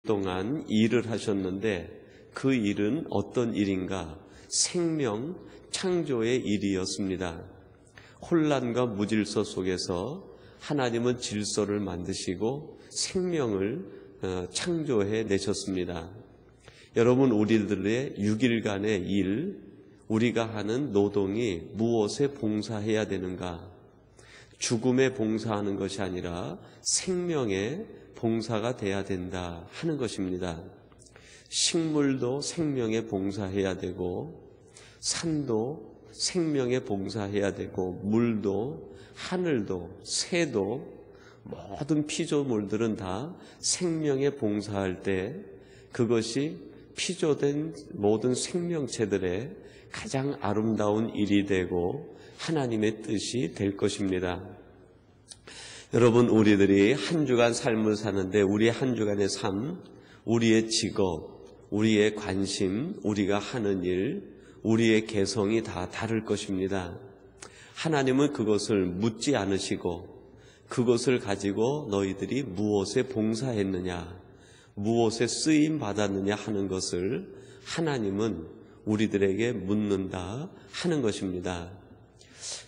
동안 일을 하셨는데 그 일은 어떤 일인가? 생명 창조의 일이었습니다. 혼란과 무질서 속에서 하나님은 질서를 만드시고 생명을 창조해 내셨습니다. 여러분, 우리들의 6일간의 일, 우리가 하는 노동이 무엇에 봉사해야 되는가? 죽음에 봉사하는 것이 아니라 생명에 봉사가 돼야 된다 하는 것입니다. 식물도 생명에 봉사해야 되고, 산도 생명에 봉사해야 되고, 물도, 하늘도, 새도, 모든 피조물들은 다 생명에 봉사할 때 그것이 피조된 모든 생명체들의 가장 아름다운 일이 되고 하나님의 뜻이 될 것입니다. 여러분, 우리들이 한 주간 삶을 사는데 우리의 한 주간의 삶, 우리의 직업, 우리의 관심, 우리가 하는 일, 우리의 개성이 다 다를 것입니다. 하나님은 그것을 묻지 않으시고 그것을 가지고 너희들이 무엇에 봉사했느냐, 무엇에 쓰임 받았느냐 하는 것을 하나님은 우리들에게 묻는다 하는 것입니다.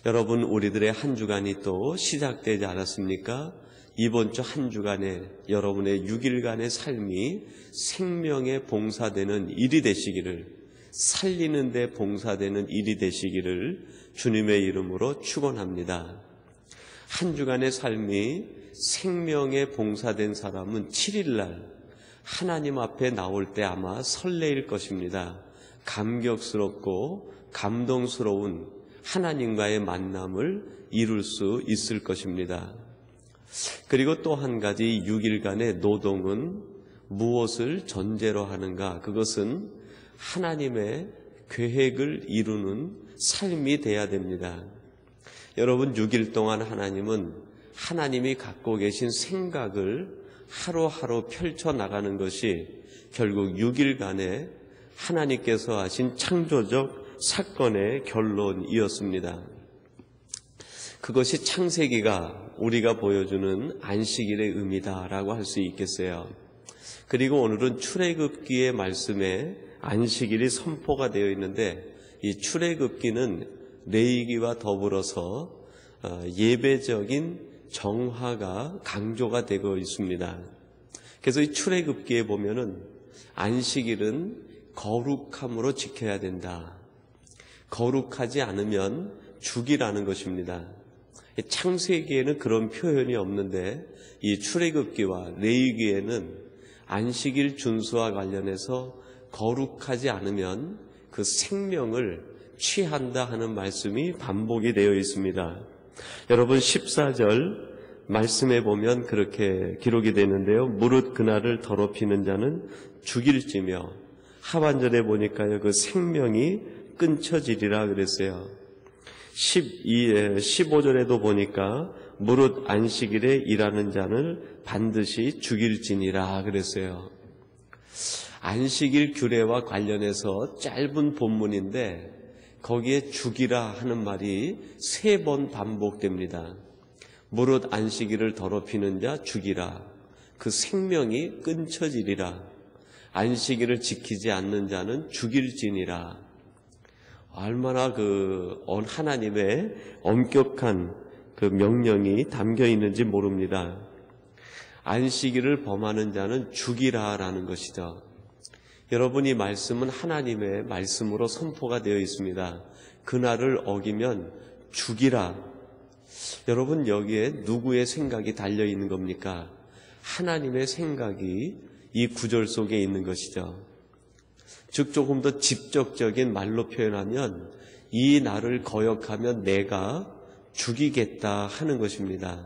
여러분, 우리들의 한 주간이 또 시작되지 않았습니까? 이번 주 한 주간에 여러분의 6일간의 삶이 생명에 봉사되는 일이 되시기를, 살리는 데 봉사되는 일이 되시기를 주님의 이름으로 축원합니다. 한 주간의 삶이 생명에 봉사된 사람은 7일날 하나님 앞에 나올 때 아마 설레일 것입니다. 감격스럽고 감동스러운 하나님과의 만남을 이룰 수 있을 것입니다. 그리고 또 한 가지 6일간의 노동은 무엇을 전제로 하는가? 그것은 하나님의 계획을 이루는 삶이 돼야 됩니다. 여러분, 6일 동안 하나님은 하나님이 갖고 계신 생각을 하루하루 펼쳐나가는 것이 결국 6일간의 하나님께서 하신 창조적 사건의 결론이었습니다. 그것이 창세기가 우리가 보여주는 안식일의 의미다라고 할 수 있겠어요. 그리고 오늘은 출애굽기의 말씀에 안식일이 선포가 되어 있는데, 이 출애굽기는 레위기와 더불어서 예배적인 정화가 강조가 되고 있습니다. 그래서 이 출애굽기에 보면은 안식일은 거룩함으로 지켜야 된다. 거룩하지 않으면 죽이라는 것입니다. 창세기에는 그런 표현이 없는데 이 출애굽기와 레위기에는 안식일 준수와 관련해서 거룩하지 않으면 그 생명을 취한다 하는 말씀이 반복이 되어 있습니다. 여러분, 14절 말씀에 보면 그렇게 기록이 되는데요. 무릇 그날을 더럽히는 자는 죽일지며, 하반절에 보니까요, 그 생명이 끊쳐지리라 그랬어요. 15절에도 보니까 무릇 안식일에 일하는 자는 반드시 죽일지니라 그랬어요. 안식일 규례와 관련해서 짧은 본문인데 거기에 죽이라 하는 말이 3번 반복됩니다. 무릇 안식일을 더럽히는 자 죽이라. 그 생명이 끊쳐지리라. 안식일을 지키지 않는 자는 죽일지니라. 얼마나 하나님의 엄격한 그 명령이 담겨 있는지 모릅니다. 안식일을 범하는 자는 죽이라라는 것이죠. 여러분, 이 말씀은 하나님의 말씀으로 선포가 되어 있습니다. 그날을 어기면 죽이라. 여러분, 여기에 누구의 생각이 달려 있는 겁니까? 하나님의 생각이 이 구절 속에 있는 것이죠. 즉, 조금 더 직접적인 말로 표현하면 이 날을 거역하면 내가 죽이겠다 하는 것입니다.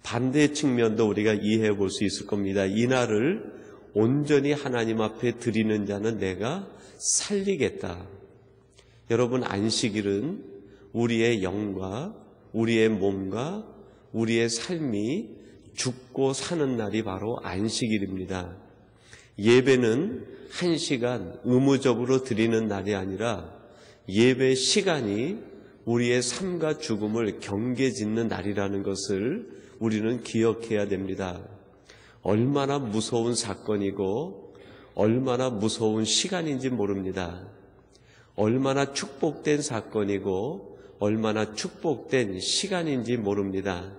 반대 측면도 우리가 이해해 볼 수 있을 겁니다. 이 날을 온전히 하나님 앞에 드리는 자는 내가 살리겠다. 여러분, 안식일은 우리의 영과 우리의 몸과 우리의 삶이 죽고 사는 날이 바로 안식일입니다. 예배는 1시간 의무적으로 드리는 날이 아니라 예배 시간이 우리의 삶과 죽음을 경계짓는 날이라는 것을 우리는 기억해야 됩니다. 얼마나 무서운 사건이고 얼마나 무서운 시간인지 모릅니다. 얼마나 축복된 사건이고 얼마나 축복된 시간인지 모릅니다.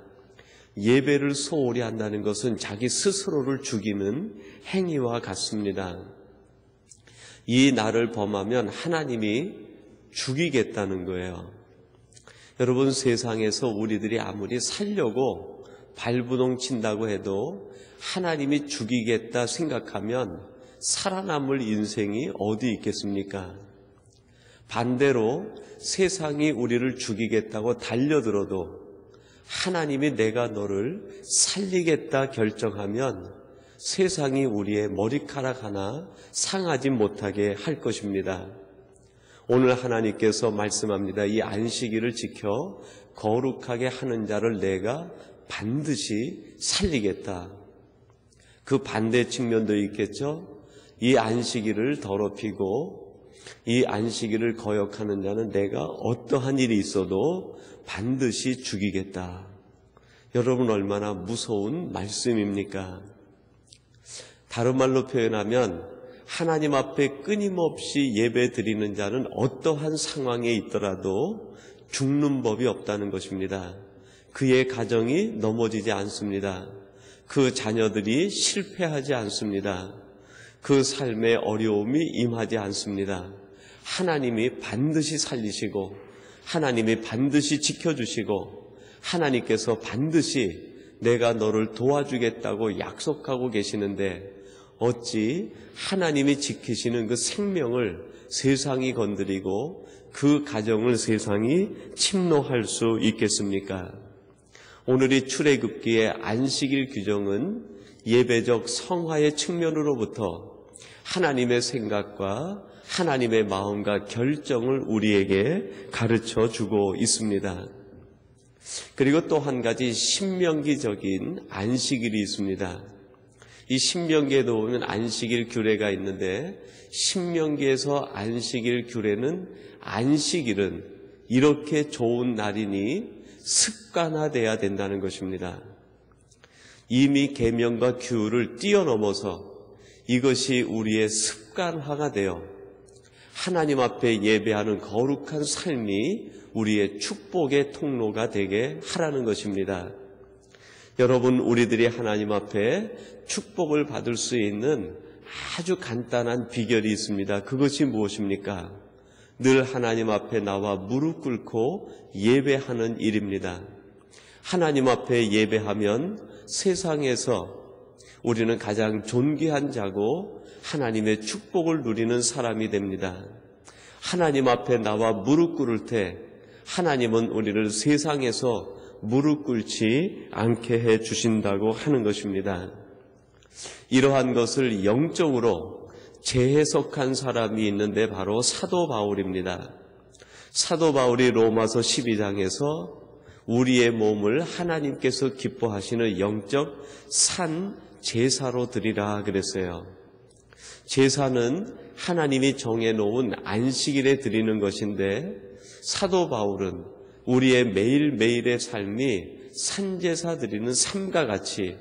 예배를 소홀히 한다는 것은 자기 스스로를 죽이는 행위와 같습니다. 이 날을 범하면 하나님이 죽이겠다는 거예요. 여러분, 세상에서 우리들이 아무리 살려고 발부동 친다고 해도 하나님이 죽이겠다 생각하면 살아남을 인생이 어디 있겠습니까? 반대로 세상이 우리를 죽이겠다고 달려들어도 하나님이 내가 너를 살리겠다 결정하면 세상이 우리의 머리카락 하나 상하지 못하게 할 것입니다. 오늘 하나님께서 말씀합니다. 이 안식일을 지켜 거룩하게 하는 자를 내가 반드시 살리겠다. 그 반대 측면도 있겠죠. 이 안식일을 더럽히고 이 안식일을 거역하는 자는 내가 어떠한 일이 있어도 반드시 죽이겠다. 여러분, 얼마나 무서운 말씀입니까? 다른 말로 표현하면 하나님 앞에 끊임없이 예배 드리는 자는 어떠한 상황에 있더라도 죽는 법이 없다는 것입니다. 그의 가정이 넘어지지 않습니다. 그 자녀들이 실패하지 않습니다. 그 삶에 어려움이 임하지 않습니다. 하나님이 반드시 살리시고 하나님이 반드시 지켜주시고 하나님께서 반드시 내가 너를 도와주겠다고 약속하고 계시는데 어찌 하나님이 지키시는 그 생명을 세상이 건드리고 그 가정을 세상이 침노할 수 있겠습니까? 오늘이 출애굽기의 안식일 규정은 예배적 성화의 측면으로부터 하나님의 생각과 하나님의 마음과 결정을 우리에게 가르쳐 주고 있습니다. 그리고 또 한 가지 신명기적인 안식일이 있습니다. 이 신명기에도 보면 안식일 규례가 있는데 신명기에서 안식일 규례는 안식일은 이렇게 좋은 날이니 습관화돼야 된다는 것입니다. 이미 계명과 규율을 뛰어넘어서 이것이 우리의 습관화가 되어 하나님 앞에 예배하는 거룩한 삶이 우리의 축복의 통로가 되게 하라는 것입니다. 여러분, 우리들이 하나님 앞에 축복을 받을 수 있는 아주 간단한 비결이 있습니다. 그것이 무엇입니까? 늘 하나님 앞에 나와 무릎 꿇고 예배하는 일입니다. 하나님 앞에 예배하면 세상에서 우리는 가장 존귀한 자고 하나님의 축복을 누리는 사람이 됩니다. 하나님 앞에 나와 무릎 꿇을 때 하나님은 우리를 세상에서 무릎 꿇지 않게 해 주신다고 하는 것입니다. 이러한 것을 영적으로 재해석한 사람이 있는데 바로 사도 바울입니다. 사도 바울이 로마서 12장에서 우리의 몸을 하나님께서 기뻐하시는 영적 산 제사로 드리라 그랬어요. 제사는 하나님이 정해놓은 안식일에 드리는 것인데 사도 바울은 우리의 매일매일의 삶이 산제사 드리는 삶과 같이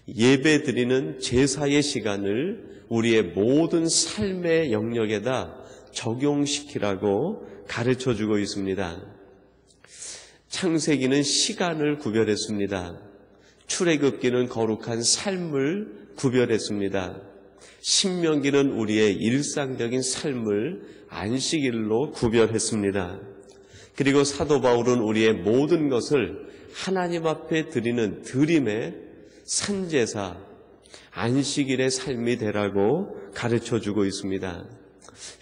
예배 드리는 제사의 시간을 우리의 모든 삶의 영역에다 적용시키라고 가르쳐주고 있습니다. 창세기는 시간을 구별했습니다. 출애굽기는 거룩한 삶을 구별했습니다. 신명기는 우리의 일상적인 삶을 안식일로 구별했습니다. 그리고 사도 바울은 우리의 모든 것을 하나님 앞에 드리는 드림의 산제사, 안식일의 삶이 되라고 가르쳐주고 있습니다.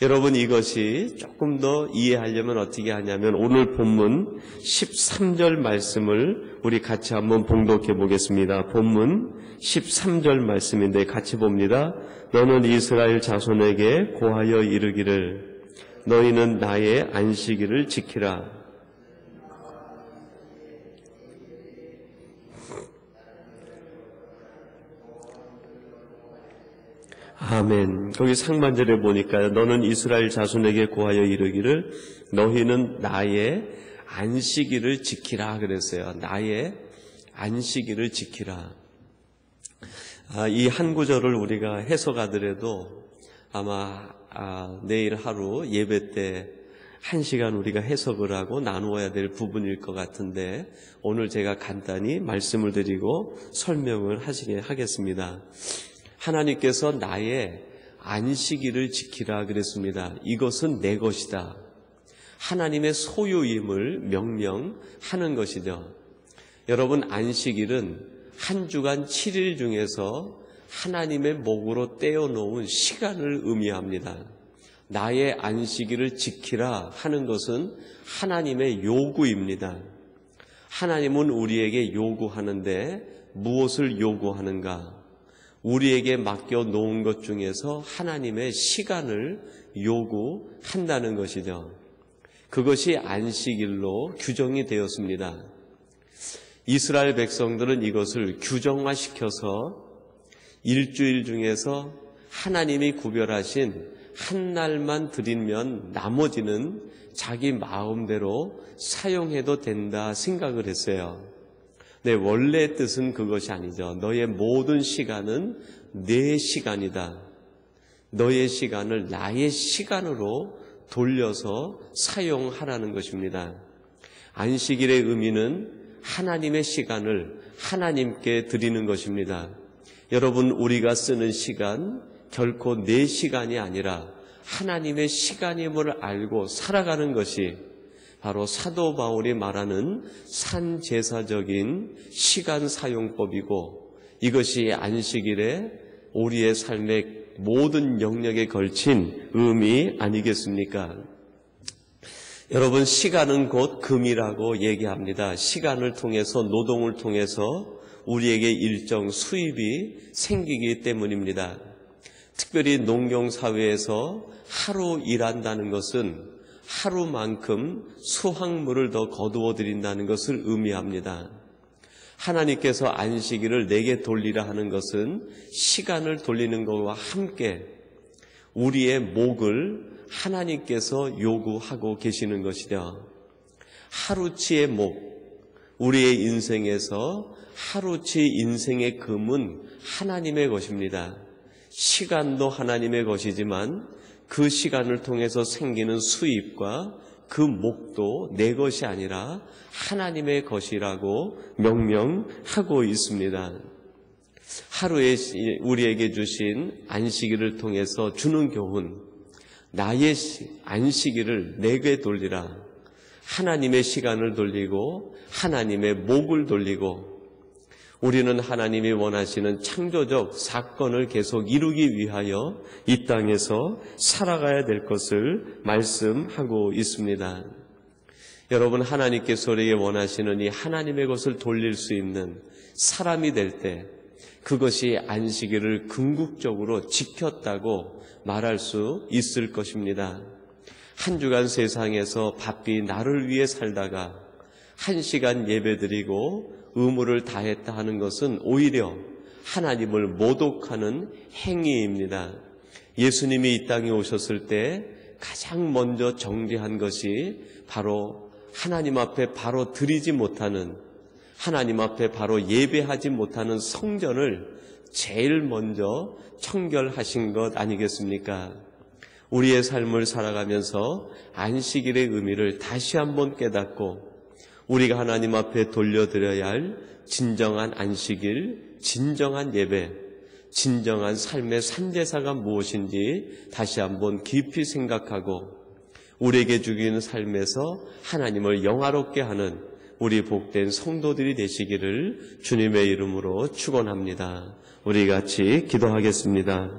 여러분, 이것이 조금 더 이해하려면 어떻게 하냐면 오늘 본문 13절 말씀을 우리 같이 한번 봉독해 보겠습니다. 본문 13절 말씀인데 같이 봅니다. 너는 이스라엘 자손에게 고하여 이르기를 너희는 나의 안식일을 지키라. 아멘. 거기 상반절에 보니까 너는 이스라엘 자손에게 고하여 이르기를 너희는 나의 안식일을 지키라 그랬어요. 나의 안식일을 지키라. 이 한 구절을 우리가 해석하더라도 아마 내일 하루 예배 때 1시간 우리가 해석을 하고 나누어야 될 부분일 것 같은데 오늘 제가 간단히 말씀을 드리고 설명을 하겠습니다. 하나님께서 나의 안식일을 지키라 그랬습니다. 이것은 내 것이다. 하나님의 소유임을 명령하는 것이죠. 여러분, 안식일은 한 주간 7일 중에서 하나님의 목으로 떼어놓은 시간을 의미합니다. 나의 안식일을 지키라 하는 것은 하나님의 요구입니다. 하나님은 우리에게 요구하는데 무엇을 요구하는가? 우리에게 맡겨놓은 것 중에서 하나님의 시간을 요구한다는 것이죠. 그것이 안식일로 규정이 되었습니다. 이스라엘 백성들은 이것을 규정화시켜서 일주일 중에서 하나님이 구별하신 한 날만 드리면 나머지는 자기 마음대로 사용해도 된다 생각을 했어요. 네, 원래 뜻은 그것이 아니죠. 너의 모든 시간은 내 시간이다. 너의 시간을 나의 시간으로 돌려서 사용하라는 것입니다. 안식일의 의미는 하나님의 시간을 하나님께 드리는 것입니다. 여러분, 우리가 쓰는 시간 결코 내 시간이 아니라 하나님의 시간임을 알고 살아가는 것이 바로 사도 바울이 말하는 산제사적인 시간 사용법이고, 이것이 안식일에 우리의 삶의 모든 영역에 걸친 의미 아니겠습니까? 여러분, 시간은 곧 금이라고 얘기합니다. 시간을 통해서, 노동을 통해서 우리에게 일정 수입이 생기기 때문입니다. 특별히 농경사회에서 하루 일한다는 것은 하루만큼 수확물을 더 거두어 드린다는 것을 의미합니다. 하나님께서 안식일을 내게 돌리라 하는 것은 시간을 돌리는 것과 함께 우리의 목을 하나님께서 요구하고 계시는 것이죠. 하루치의 목, 우리의 인생에서 하루치 인생의 금은 하나님의 것입니다. 시간도 하나님의 것이지만 그 시간을 통해서 생기는 수입과 그 목도 내 것이 아니라 하나님의 것이라고 명명하고 있습니다. 하루에 우리에게 주신 안식일을 통해서 주는 교훈, 나의 안식일을 내게 돌리라. 하나님의 시간을 돌리고 하나님의 목을 돌리고, 우리는 하나님이 원하시는 창조적 사건을 계속 이루기 위하여 이 땅에서 살아가야 될 것을 말씀하고 있습니다. 여러분, 하나님께서 우리에게 원하시는 이 하나님의 것을 돌릴 수 있는 사람이 될 때 그것이 안식일을 궁극적으로 지켰다고 말할 수 있을 것입니다. 한 주간 세상에서 바삐 나를 위해 살다가 1시간 예배드리고 의무를 다했다 하는 것은 오히려 하나님을 모독하는 행위입니다. 예수님이 이 땅에 오셨을 때 가장 먼저 정죄한 것이 바로 하나님 앞에 바로 드리지 못하는, 하나님 앞에 바로 예배하지 못하는 성전을 제일 먼저 청결하신 것 아니겠습니까? 우리의 삶을 살아가면서 안식일의 의미를 다시 한번 깨닫고 우리가 하나님 앞에 돌려드려야 할 진정한 안식일, 진정한 예배, 진정한 삶의 산제사가 무엇인지 다시 한번 깊이 생각하고 우리에게 주기는 삶에서 하나님을 영화롭게 하는 우리 복된 성도들이 되시기를 주님의 이름으로 축원합니다. 우리 같이 기도하겠습니다.